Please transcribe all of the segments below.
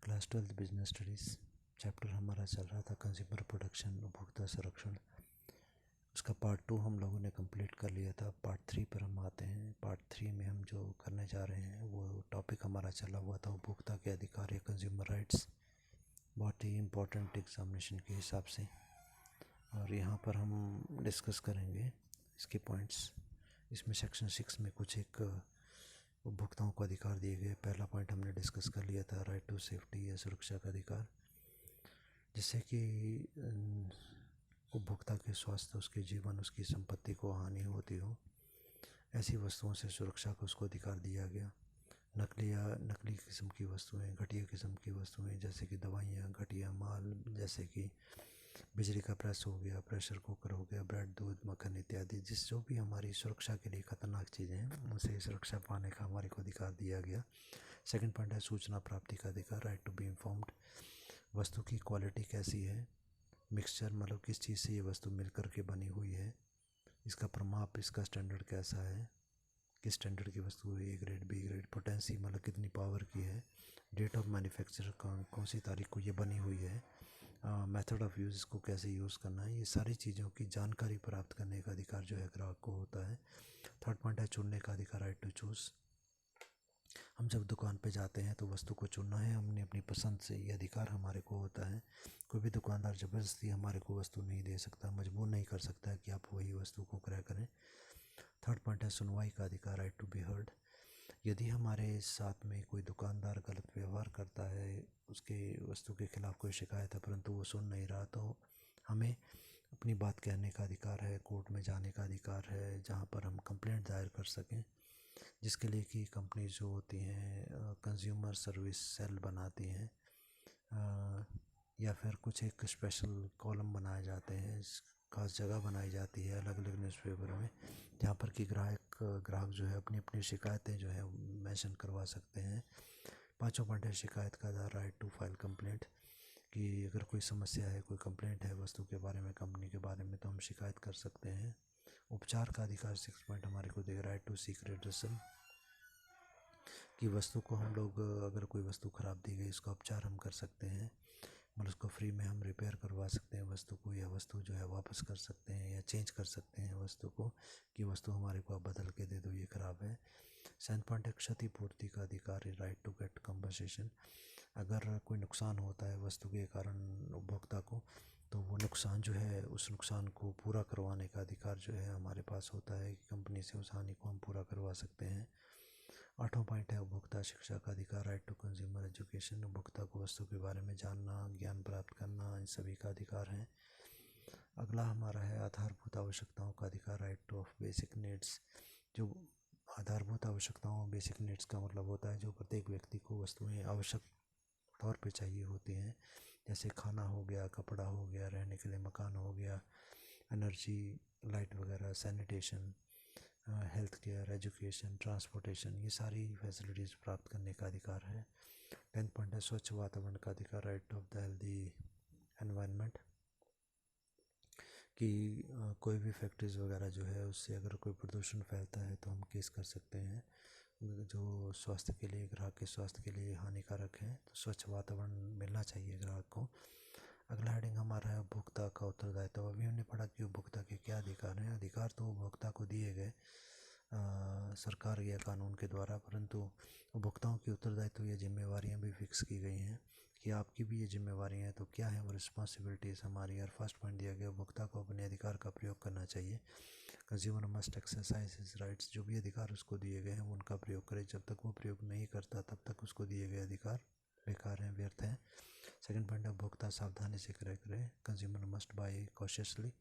Class 12 business studies chapter हमारा चल रहा था कंज्यूमर प्रोटेक्शन, उपभोक्ता संरक्षण। उसका पार्ट 2 हम लोगों ने कंप्लीट कर लिया था। पार्ट 3 पर हम आते हैं। पार्ट 3 में हम जो करने जा रहे हैं वो टॉपिक हमारा चला हुआ था उपभोक्ता के अधिकार या कंज्यूमर राइट्स। बहुत ही इम्पोर्टेंट एग्जामिनेशन के हिसाब से, और यहाँ पर हम डिस्कस करेंगे इसके पॉइंट्स। इसमें सेक्शन 6 में कुछ एक उपभोक्ताओं को अधिकार दिए गए। पहला पॉइंट हमने डिस्कस कर लिया था, राइट टू सेफ्टी या सुरक्षा का अधिकार, जिससे कि उपभोक्ता के स्वास्थ्य, उसके जीवन, उसकी संपत्ति को हानि होती हो, ऐसी वस्तुओं से सुरक्षा को उसको अधिकार दिया गया। नकली किस्म की वस्तुएं, घटिया किस्म की वस्तुएं जैसे कि दवाइयाँ, घटिया माल जैसे कि बिजली का प्रेस हो गया, प्रेशर कुकर हो गया, ब्रेड, दूध, मक्खन इत्यादि, जो भी हमारी सुरक्षा के लिए खतरनाक चीज़ें हैं, उनसे सुरक्षा पाने का हमारे को अधिकार दिया गया। सेकंड पॉइंट है सूचना प्राप्ति का अधिकार, राइट टू बी इन्फॉर्म्ड। वस्तु की क्वालिटी कैसी है, मिक्सचर मतलब किस चीज़ से ये वस्तु मिलकर के बनी हुई है, इसका प्रमाप, इसका स्टैंडर्ड कैसा है, किस स्टैंडर्ड की वस्तु है, A grade, B grade, potency मतलब कितनी पावर की है, डेट ऑफ मैन्युफैक्चर कौन सी तारीख को ये बनी हुई है, मेथड ऑफ यूज़, इसको कैसे यूज़ करना है, ये सारी चीज़ों की जानकारी प्राप्त करने का अधिकार जो है ग्राहक को होता है। थर्ड पॉइंट है चुनने का अधिकार, राइट टू चूज़। हम जब दुकान पे जाते हैं तो वस्तु को चुनना है हमने अपनी पसंद से, ये अधिकार हमारे को होता है। कोई भी दुकानदार ज़बरदस्ती हमारे को वस्तु नहीं दे सकता, मजबूर नहीं कर सकता है कि आप वही वस्तु को क्रय करें। थर्ड पॉइंट है सुनवाई का अधिकार, राइट टू बी हर्ड। यदि हमारे साथ में कोई दुकानदार गलत व्यवहार करता है, उसके वस्तु के खिलाफ कोई शिकायत है परंतु वो सुन नहीं रहा, तो हमें अपनी बात कहने का अधिकार है, कोर्ट में जाने का अधिकार है, जहाँ पर हम कंप्लेंट दायर कर सकें, जिसके लिए कि कंपनी जो होती हैं कंज्यूमर सर्विस सेल बनाती हैं, या फिर कुछ एक स्पेशल कॉलम बनाए जाते हैं, खास जगह बनाई जाती है अलग अलग न्यूज़पेपर में, जहाँ पर कि ग्राहक जो है अपनी अपनी शिकायतें जो है मेंशन करवा सकते हैं। पाँचों पॉइंट है शिकायत का आधार, राइट टू फाइल कंप्लेंट, कि अगर कोई समस्या है, कोई कंप्लेंट है वस्तु के बारे में, कंपनी के बारे में, तो हम शिकायत कर सकते हैं। उपचार का अधिकार, 6 पॉइंट हमारे को देगा, राइट टू सीक रिड्रेसल, कि वस्तु को हम लोग, अगर कोई वस्तु ख़राब दी गई, इसका उपचार हम कर सकते हैं, मतलब उसको फ्री में हम रिपेयर करवा सकते हैं वस्तु को, या वस्तु जो है वापस कर सकते हैं या चेंज कर सकते हैं वस्तु को, कि वस्तु हमारे को आप बदल के दे दो, ये ख़राब है। सेवेंथ पॉइंट है क्षतिपूर्ति का अधिकार, राइट टू गेट कंपनसेशन। अगर कोई नुकसान होता है वस्तु के कारण उपभोक्ता को, तो वो नुकसान जो है, उस नुकसान को पूरा करवाने का अधिकार जो है हमारे पास होता है, कि कंपनी से उस हानि को हम पूरा करवा सकते हैं। आठवां पॉइंट है उपभोक्ता शिक्षा का अधिकार, राइट टू कंज्यूमर एजुकेशन। उपभोक्ता को वस्तु के बारे में जानना, ज्ञान प्राप्त करना, इन सभी का अधिकार है। अगला हमारा है आधारभूत आवश्यकताओं का अधिकार, right two of basic needs. जो आधारभूत आवश्यकताओं, बेसिक नीड्स का मतलब होता है जो प्रत्येक व्यक्ति को वस्तुएं आवश्यक तौर पे चाहिए होती हैं, जैसे खाना हो गया, कपड़ा हो गया, रहने के लिए मकान हो गया, एनर्जी, लाइट वगैरह, sanitation, health care, education, transportation, ये सारी फैसिलिटीज़ प्राप्त करने का अधिकार है। 10th पॉइंट है स्वच्छ वातावरण का अधिकार, right of the healthy environment, कि कोई भी फैक्ट्रीज़ वगैरह जो है उससे अगर कोई प्रदूषण फैलता है तो हम केस कर सकते हैं, जो स्वास्थ्य के लिए, ग्राहक के स्वास्थ्य के लिए हानिकारक है। तो स्वच्छ वातावरण मिलना चाहिए ग्राहक को। अगला हेडिंग हमारा है उपभोक्ता का उत्तरदायित्व। अभी हमने पढ़ा कि उपभोक्ता के क्या अधिकार हैं। अधिकार तो उपभोक्ता को दिए गए सरकार या कानून के द्वारा, परंतु उपभोक्ताओं की उत्तरदायित्व या जिम्मेवारियां भी फिक्स की गई हैं, कि आपकी भी ये जिम्मेवारियां हैं, तो क्या है वो रिस्पॉन्सिबिलिटीज़ हमारी। और फर्स्ट पॉइंट दिया गया, उपभोक्ता को अपने अधिकार का प्रयोग करना चाहिए। Consumer must exercise his rights, जो भी अधिकार उसको दिए गए हैं वो उनका प्रयोग करे। जब तक वो प्रयोग नहीं करता तब तक उसको दिए गए अधिकार बेकार हैं, व्यर्थ हैं। सेकंड पॉइंट है उपभोक्ता सावधानी से क्रय करें। Consumer must buy cautiously.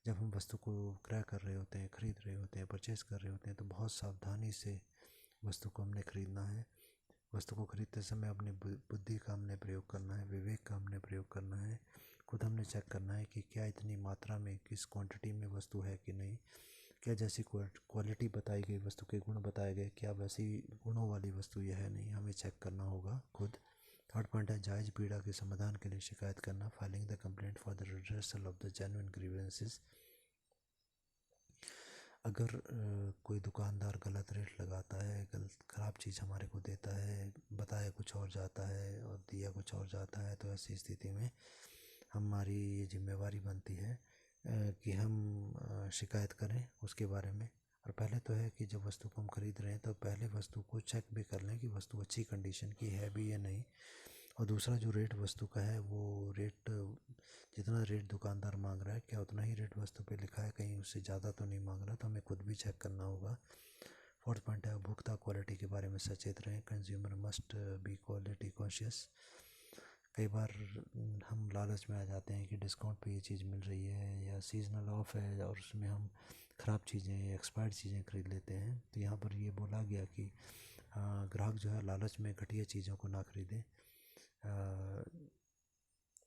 जब हम वस्तु को क्रय कर रहे होते हैं, खरीद रहे होते हैं, परचेज़ कर रहे होते हैं, तो बहुत सावधानी से वस्तु को हमने खरीदना है। वस्तु को खरीदते समय अपनी बुद्धि का हमने प्रयोग करना है, विवेक का हमने प्रयोग करना है। खुद हमने चेक करना है कि क्या इतनी मात्रा में, किस क्वांटिटी में वस्तु है कि नहीं, क्या जैसी क्वालिटी बताई गई, वस्तु के गुण बताए गए, क्या वैसी गुणों वाली वस्तु यह है नहीं, हमें चेक करना होगा खुद। थर्ड पॉइंट है जायज़ पीड़ा के समाधान के लिए शिकायत करना, filing the complaint for the redressal of the genuine grievances. अगर कोई दुकानदार गलत रेट लगाता है, गलत ख़राब चीज़ हमारे को देता है, बताया कुछ और जाता है और दिया कुछ और जाता है, तो ऐसी स्थिति में हमारी ये जिम्मेवारी बनती है कि हम शिकायत करें उसके बारे में। और पहले तो है कि जब वस्तु को हम खरीद रहे हैं तो पहले वस्तु को चेक भी कर लें कि वस्तु अच्छी कंडीशन की है भी या नहीं। और दूसरा, जो रेट वस्तु का है वो रेट, जितना रेट दुकानदार मांग रहा है क्या उतना ही रेट वस्तु पे लिखा है, कहीं उससे ज़्यादा तो नहीं मांग रहा, तो हमें खुद भी चेक करना होगा। फोर्थ पॉइंट है, उपभोक्ता क्वालिटी के बारे में सचेत रहें। Consumer must be quality conscious. कई बार हम लालच में आ जाते हैं कि डिस्काउंट पे ये चीज़ मिल रही है या सीजनल ऑफ है, और उसमें हम ख़राब चीज़ें, एक्सपायर्ड चीज़ें खरीद लेते हैं। तो यहाँ पर ये बोला गया कि ग्राहक जो है लालच में घटिया चीज़ों को ना खरीदें।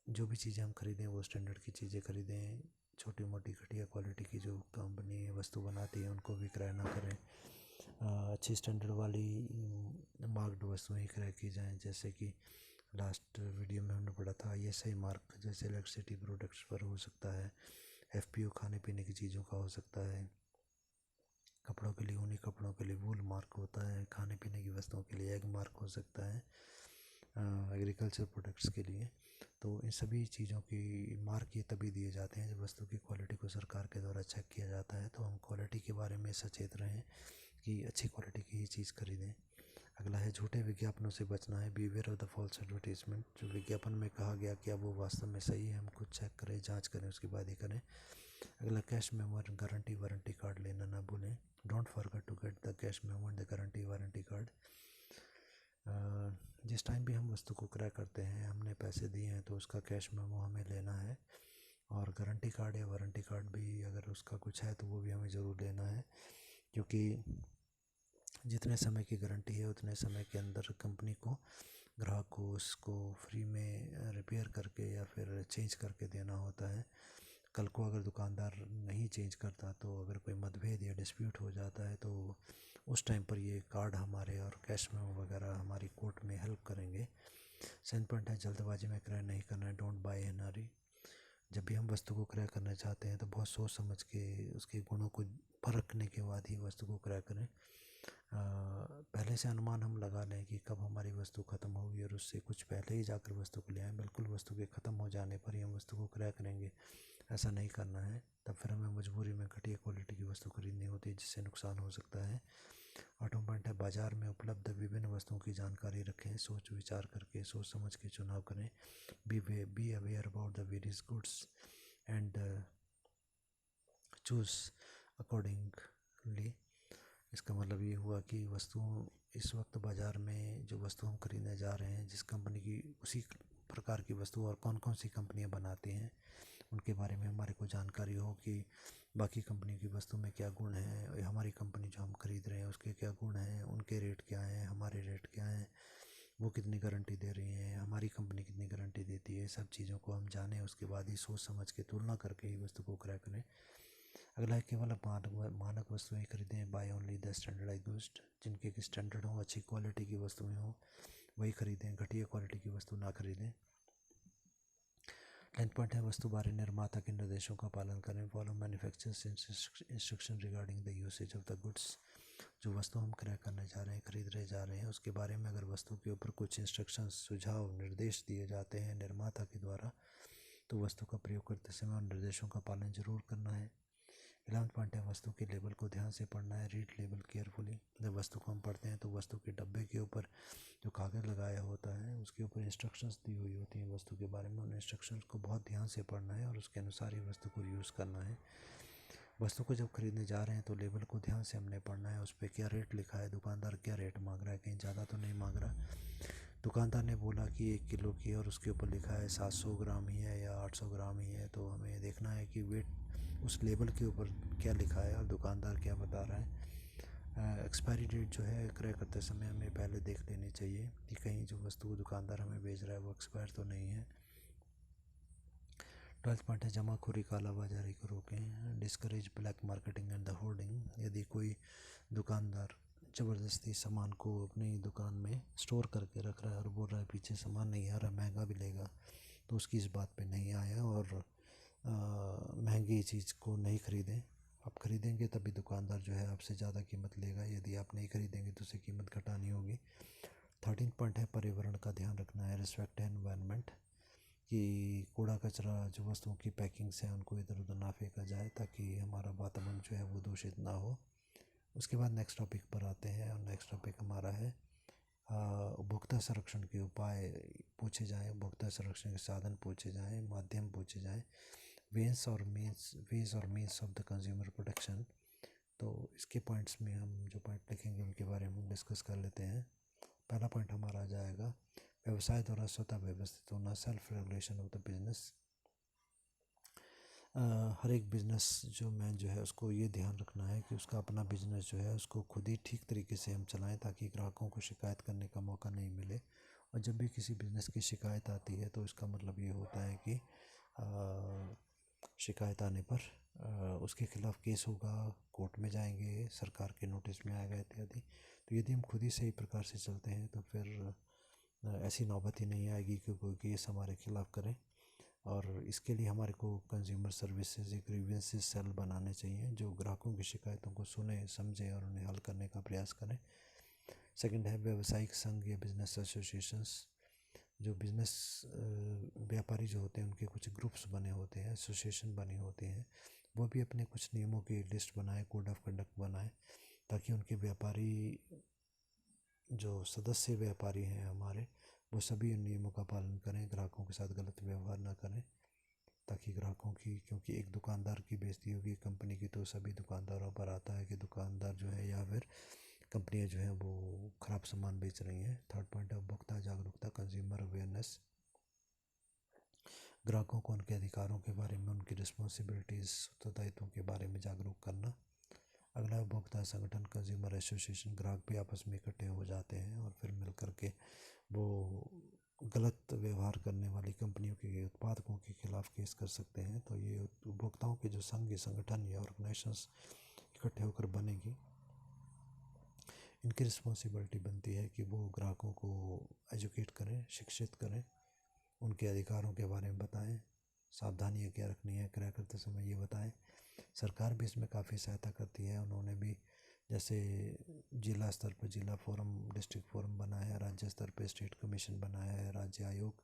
जो भी चीज़ें हम खरीदें वो स्टैंडर्ड की चीज़ें खरीदें। छोटी मोटी घटिया क्वालिटी की जो कंपनी वस्तु बनाती है उनको भी क्रय ना करें। अच्छी स्टैंडर्ड वाली मार्क्ड वस्तुएं ही क्रय की जाएं, जैसे कि लास्ट वीडियो में हमने पढ़ा था ISI मार्क जैसे इलेक्ट्रिसिटी प्रोडक्ट्स पर हो सकता है। FPO खाने पीने की चीज़ों का हो सकता है। कपड़ों के लिए, ऊनी कपड़ों के लिए वूल मार्क होता है। खाने पीने की वस्तुओं के लिए एग मार्क हो सकता है। एग्रीकल्चर प्रोडक्ट्स के लिए तो इन सभी चीज़ों की मार्क ये तभी दिए जाते हैं जब वस्तु की क्वालिटी को सरकार के द्वारा चेक किया जाता है। तो हम क्वालिटी के बारे में सचेत रहें कि अच्छी क्वालिटी की ही चीज़ खरीदें। अगला है, झूठे विज्ञापनों से बचना है। Beware of the false advertisement. जो विज्ञापन में कहा गया क्या वो वास्तव में सही है, हम खुद चेक करें, जांच करें, उसके बाद ही करें। अगला, कैश मेमो और गारंटी वारंटी कार्ड लेना ना भूलें। Don't forget to get the cash memo and the guarantee warranty card. जिस टाइम भी हम वस्तु को क्रय करते हैं, हमने पैसे दिए हैं तो उसका कैश मेमो हमें लेना है, और गारंटी कार्ड या वारंटी कार्ड भी अगर उसका कुछ है तो वो भी हमें ज़रूर लेना है, क्योंकि जितने समय की गारंटी है उतने समय के अंदर कंपनी को, ग्राहक को उसको फ्री में रिपेयर करके या फिर चेंज करके देना होता है। कल को अगर दुकानदार नहीं चेंज करता तो अगर कोई मतभेद या डिस्प्यूट हो जाता है तो उस टाइम पर ये कार्ड हमारे और कैश मेमो वगैरह हमारी कोर्ट में हेल्प करेंगे। सेकंड पॉइंट है, जल्दबाजी में क्रय नहीं करना है। डोंट बाय इन हरी। जब भी हम वस्तु को क्रय करना चाहते हैं तो बहुत सोच समझ के उसके गुणों को परखने के बाद ही वस्तु को क्रय करें। पहले से अनुमान हम लगा लें कि कब हमारी वस्तु ख़त्म होगी और उससे कुछ पहले ही जाकर वस्तु को ले आएँ। बिल्कुल वस्तु के ख़त्म हो जाने पर ही हम वस्तु को क्रय करेंगे, ऐसा नहीं करना है। तब फिर हमें मजबूरी में घटिया क्वालिटी की वस्तु खरीदनी होती है जिससे नुकसान हो सकता है। आठवां पॉइंट है, बाज़ार में उपलब्ध विभिन्न वस्तुओं की जानकारी रखें। सोच विचार करके, सोच समझ के चुनाव करें। Be aware about the various goods and choose accordingly. इसका मतलब ये हुआ कि वस्तुओं, इस वक्त बाज़ार में जो वस्तु हम खरीदने जा रहे हैं, जिस कंपनी की, उसी प्रकार की वस्तु और कौन कौन सी कंपनियां बनाती हैं उनके बारे में हमारे को जानकारी हो कि बाकी कंपनी की वस्तु में क्या गुण है, हमारी कंपनी जो हम खरीद रहे हैं उसके क्या गुण हैं, उनके रेट क्या हैं, हमारे रेट क्या हैं, वो कितनी गारंटी दे रही हैं, हमारी कंपनी कितनी गारंटी देती है। सब चीज़ों को हम जानें, उसके बाद ही सोच समझ के तुलना करके ही वस्तु को क्रय करें। अगला है, केवल मानक वस्तुएं खरीदें। Buy only the standardise goods. जिनके की स्टैंडर्ड हो, अच्छी क्वालिटी की वस्तुएं हों, वही खरीदें। घटिया क्वालिटी की वस्तु ना खरीदें। 10 पॉइंट है, वस्तु बारे निर्माता के निर्देशों का पालन करें। Follow manufacturers instruction regarding the usage of the goods. जो वस्तु हम क्रय करने जा रहे हैं, खरीद रहे जा रहे हैं, उसके बारे में अगर वस्तु के ऊपर कुछ इंस्ट्रक्शन, सुझाव, निर्देश दिए जाते हैं निर्माता के द्वारा, तो वस्तु का प्रयोग करते समय उन निर्देशों का पालन जरूर करना है। 11 पॉइंट है, वस्तु के लेबल को ध्यान से पढ़ना है। Read label carefully. जब वस्तु को हम पढ़ते हैं तो वस्तु के डब्बे के ऊपर जो कागज़ लगाया होता है उसके ऊपर इंस्ट्रक्शंस दी हुई होती हैं वस्तु के बारे में। उन इंस्ट्रक्शंस को बहुत ध्यान से पढ़ना है और उसके अनुसार ही वस्तु को यूज़ करना है। वस्तु को जब खरीदने जा रहे हैं तो लेबल को ध्यान से हमने पढ़ना है। उस पर क्या रेट लिखा है, दुकानदार क्या रेट मांग रहा है, कहीं ज़्यादा तो नहीं मांग रहा। दुकानदार ने बोला कि 1 किलो की और उसके ऊपर लिखा है 700 ग्राम ही है या 800 ग्राम ही है, तो हमें देखना है कि वेट उस लेबल के ऊपर क्या लिखा है और दुकानदार क्या बता रहा है। एक्सपायरी डेट जो है क्रय करते समय हमें पहले देख लेनी चाहिए कि कहीं जो वस्तु दुकानदार हमें बेच रहा है वो एक्सपायर तो नहीं है। 12 पॉइंट है, जमाखोरी, कालाबाजारी को रोकें। Discourage black marketing and the hoarding. यदि कोई दुकानदार ज़बरदस्ती सामान को अपनी दुकान में स्टोर करके रख रहा है और बोल रहा है पीछे सामान नहीं आ रहा, महंगा भी लेगा, तो उसकी इस बात पे नहीं आया और महंगी चीज़ को नहीं खरीदें। आप खरीदेंगे तभी दुकानदार जो है आपसे ज़्यादा कीमत लेगा, यदि आप नहीं खरीदेंगे तो उसे कीमत घटानी होगी। 13 पॉइंट है पर्यावरण का ध्यान रखना है, रिस्पेक्ट एनवायरनमेंट, कि कूड़ा कचरा जो वस्तुओं की पैकिंग्स हैं उनको इधर उधर ना फेंका जाए ताकि हमारा वातावरण जो है वो दूषित ना हो। उसके बाद नेक्स्ट टॉपिक पर आते हैं, और नेक्स्ट टॉपिक हमारा है उपभोक्ता संरक्षण के उपाय पूछे जाएँ, उपभोक्ता संरक्षण के साधन पूछे जाएँ, माध्यम पूछे जाएँ, वेज और means of the consumer protection. तो इसके पॉइंट्स में हम जो पॉइंट लिखेंगे उनके बारे में डिस्कस कर लेते हैं। पहला पॉइंट हमारा आ जाएगा व्यवसाय द्वारा स्वतः व्यवस्थित होना, self regulation of the business. हर एक बिज़नेस जो मैन जो है उसको ये ध्यान रखना है कि उसका अपना बिजनेस जो है उसको खुद ही ठीक तरीके से हम चलाएं ताकि ग्राहकों को शिकायत करने का मौका नहीं मिले। और जब भी किसी बिज़नेस की शिकायत आती है तो इसका मतलब ये होता है कि शिकायत आने पर उसके खिलाफ़ केस होगा, कोर्ट में जाएंगे, सरकार के नोटिस में आएगा इत्यादि। तो यदि हम खुद ही सही प्रकार से चलते हैं तो फिर ऐसी नौबत ही नहीं आएगी कि कोई केस हमारे खिलाफ़ करे। और इसके लिए हमारे को कंज्यूमर सर्विसेज एक ग्रीवेंसेस सेल बनाने चाहिए जो ग्राहकों की शिकायतों को सुने, समझे और उन्हें हल करने का प्रयास करें। सेकंड है व्यावसायिक संघ या बिजनेस एसोसिएशंस। जो बिजनेस व्यापारी जो होते हैं उनके कुछ ग्रुप्स बने होते हैं, एसोसिएशन बने होते हैं, वो भी अपने कुछ नियमों की लिस्ट बनाए, कोड ऑफ कंडक्ट बनाए, ताकि उनके व्यापारी जो सदस्य व्यापारी हैं हमारे वो सभी उन नियमों का पालन करें, ग्राहकों के साथ गलत व्यवहार ना करें, ताकि ग्राहकों की, क्योंकि एक दुकानदार की बेइज्जती होगी कंपनी की तो सभी दुकानदारों पर आता है कि दुकानदार जो है या फिर कंपनियां जो हैं वो ख़राब सामान बेच रही हैं। थर्ड पॉइंट है उपभोक्ता जागरूकता, कंज्यूमर अवेयरनेस। ग्राहकों को उनके अधिकारों के बारे में, उनकी रिस्पॉन्सिबिलिटीज़, उत्तरदायित्वों के बारे में जागरूक करना। अगला उपभोक्ता संगठन, कंज्यूमर एसोसिएशन। ग्राहक भी आपस में इकट्ठे हो जाते हैं और फिर मिल कर के वो गलत व्यवहार करने वाली कंपनियों के उत्पादकों के खिलाफ केस कर सकते हैं। तो ये उपभोक्ताओं के जो संघ, संगठन या ऑर्गेनाइजेशंस इकट्ठे होकर बनेगी, इनकी रिस्पॉन्सिबिलिटी बनती है कि वो ग्राहकों को एजुकेट करें, शिक्षित करें, उनके अधिकारों के बारे में बताएं, सावधानियाँ क्या रखनी है क्रय करते समय ये बताएं। सरकार भी इसमें काफ़ी सहायता करती है। उन्होंने भी जैसे जिला स्तर पर जिला फोरम, डिस्ट्रिक्ट फोरम बनाया है, राज्य स्तर पर स्टेट कमीशन बनाया है, राज्य आयोग,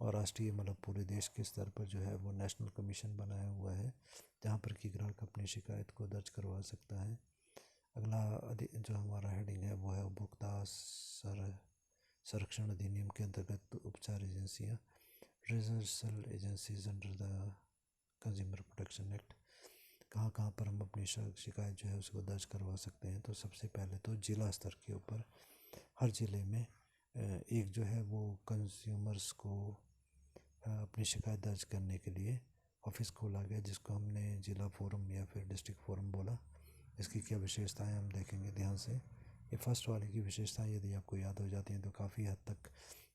और राष्ट्रीय मतलब पूरे देश के स्तर पर जो है वो नेशनल कमीशन बनाया हुआ है जहाँ पर कि ग्राहक अपनी शिकायत को दर्ज करवा सकता है। अगला जो हमारा हेडिंग है वो है उपभोक्ता संरक्षण अधिनियम के अंतर्गत उपचार एजेंसियाँ, redressal agencies under the consumer protection act. कहाँ कहाँ पर हम अपनी शिकायत जो है उसको दर्ज करवा सकते हैं। तो सबसे पहले तो जिला स्तर के ऊपर हर ज़िले में एक जो है वो कंज्यूमर्स को अपनी शिकायत दर्ज करने के लिए ऑफिस खोला गया जिसको हमने जिला फोरम या फिर डिस्ट्रिक्ट फोरम बोला। इसकी क्या विशेषताएं हम देखेंगे ध्यान से। ये फर्स्ट वाले की विशेषताएं यदि आपको याद हो जाती हैं तो काफ़ी हद तक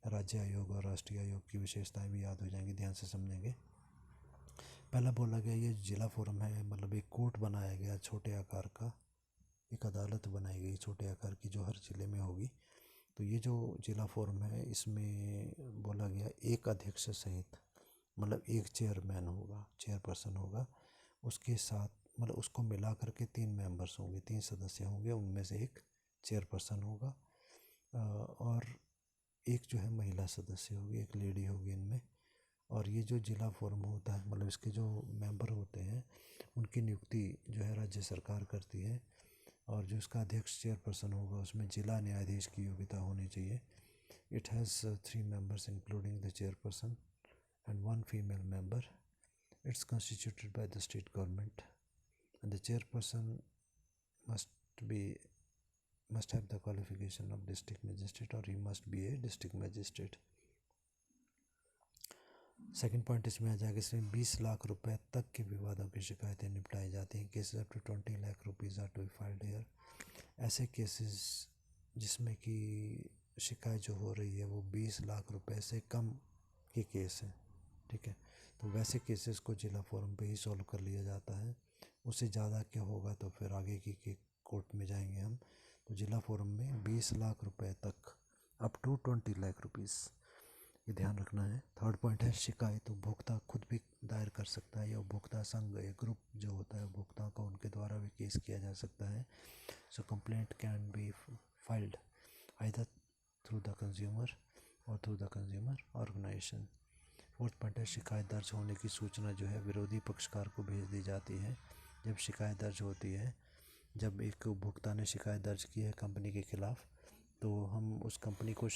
राज्य आयोग और राष्ट्रीय आयोग की विशेषताएं भी याद हो जाएंगी, ध्यान से समझेंगे। पहला बोला गया ये जिला फोरम है, मतलब एक कोर्ट बनाया गया छोटे आकार का, एक अदालत बनाई गई छोटे आकार की जो हर ज़िले में होगी। तो ये जो जिला फोरम है इसमें बोला गया एक अध्यक्ष सहित, मतलब एक चेयरमैन होगा, चेयरपर्सन होगा, उसके साथ मतलब उसको मिला करके 3 मेंबर्स होंगे, 3 सदस्य होंगे, उनमें से एक चेयरपर्सन होगा और एक जो है महिला सदस्य होगी, एक लेडी होगी इनमें। और ये जो जिला फोरम होता है मतलब इसके जो मेंबर होते हैं उनकी नियुक्ति जो है राज्य सरकार करती है। और जो इसका अध्यक्ष चेयरपर्सन होगा उसमें जिला न्यायाधीश की योग्यता होनी चाहिए। It has 3 members including the chairperson and 1 female member. It's constituted by the state government and the chairperson must be must have the qualification of district magistrate or he must be a district magistrate. Second point इसमें आ जाएगा, इसमें 20 लाख रुपए तक के विवादों की शिकायतें निपटाई जाती हैं। Cases up to 20 lakh rupees are to be filed here. ऐसे केसेस जिसमें कि शिकायत जो हो रही है वो 20 लाख रुपए से कम के केस हैं, ठीक है। तो वैसे केसेस को जिला फोरम पे ही सॉल्व कर लिया जाता है। उससे ज़्यादा क्या होगा तो फिर आगे की कोर्ट में जाएंगे हम। तो जिला फोरम में 20 लाख रुपए तक, अप टू 20 लाख रुपीज़, ये ध्यान रखना है। थर्ड पॉइंट है शिकायत। उपभोक्ता खुद भी दायर कर सकता है या उपभोक्ता संघ या ग्रुप जो होता है उपभोक्ताओं का, उनके द्वारा भी केस किया जा सकता है। So complaint can be filed either through the consumer और through the consumer organisation. Fourth point है शिकायत दर्ज होने की सूचना जो है विरोधी पक्षकार को भेज दी जाती है। जब शिकायत दर्ज होती है, जब एक उपभोक्ता ने शिकायत दर्ज की है कंपनी के खिलाफ, तो हम उस कंपनी को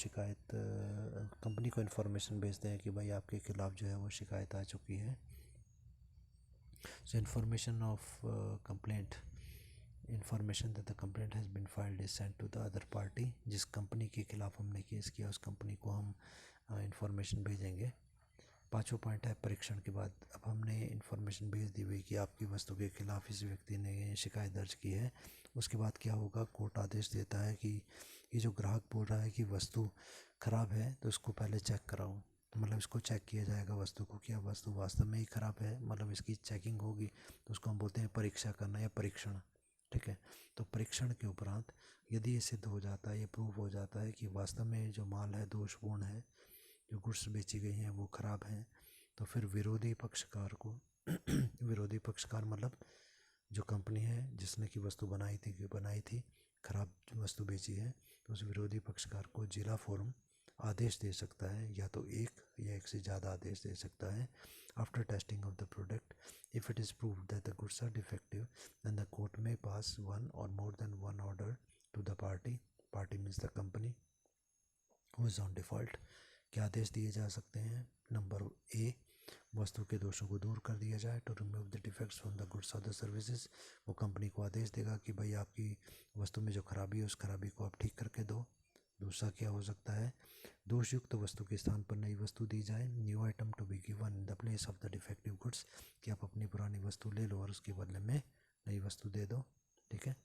कंपनी को इन्फॉर्मेशन भेजते हैं कि भाई आपके खिलाफ जो है वो शिकायत आ चुकी है। So information of complaint, information that the complaint has been filed is sent to the other party. जिस कंपनी के खिलाफ हमने केस किया उस कंपनी को हम इन्फॉर्मेशन भेजेंगे। पाँचवा पॉइंट है परीक्षण के बाद। अब हमने इन्फॉर्मेशन भेज दी हुई कि आपकी वस्तु के खिलाफ इस व्यक्ति ने शिकायत दर्ज की है। उसके बाद क्या होगा, कोर्ट आदेश देता है कि ये जो ग्राहक बोल रहा है कि वस्तु ख़राब है तो इसको पहले चेक कराओ। मतलब इसको चेक किया जाएगा वस्तु को, क्या वस्तु वास्तव में ही ख़राब है, मतलब इसकी चेकिंग होगी। तो उसको हम बोलते हैं परीक्षा करना या परीक्षण। ठीक है। तो परीक्षण के उपरांत यदि ये सिद्ध हो जाता है, ये प्रूव हो जाता है कि वास्तव में जो माल है दोषपूर्ण है, जो गुड्स बेची गई हैं वो ख़राब हैं, तो फिर विरोधी पक्षकार को विरोधी पक्षकार मतलब जो कंपनी है जिसने की वस्तु बनाई थी ख़राब वस्तु बेची है, तो उस विरोधी पक्षकार को जिला फोरम आदेश दे सकता है, या तो एक या एक से ज़्यादा आदेश दे सकता है। After testing of the product, if it is proved that the goods are defective, then the court may pass one or more than one order to the party means the company who is on default. क्या आदेश दिए जा सकते हैं? Number A, वस्तु के दोषों को दूर कर दिया जाए, to remove the defects from the goods और द सर्विसेज। वो कंपनी को आदेश देगा कि भाई आपकी वस्तु में जो खराबी है उस खराबी को आप ठीक करके दो। दूसरा क्या हो सकता है, दोषयुक्त वस्तु के स्थान पर नई वस्तु दी जाए, new item to be given in the place of the defective goods, कि आप अपनी पुरानी वस्तु ले लो और उसके बदले में नई वस्तु दे दो। ठीक है।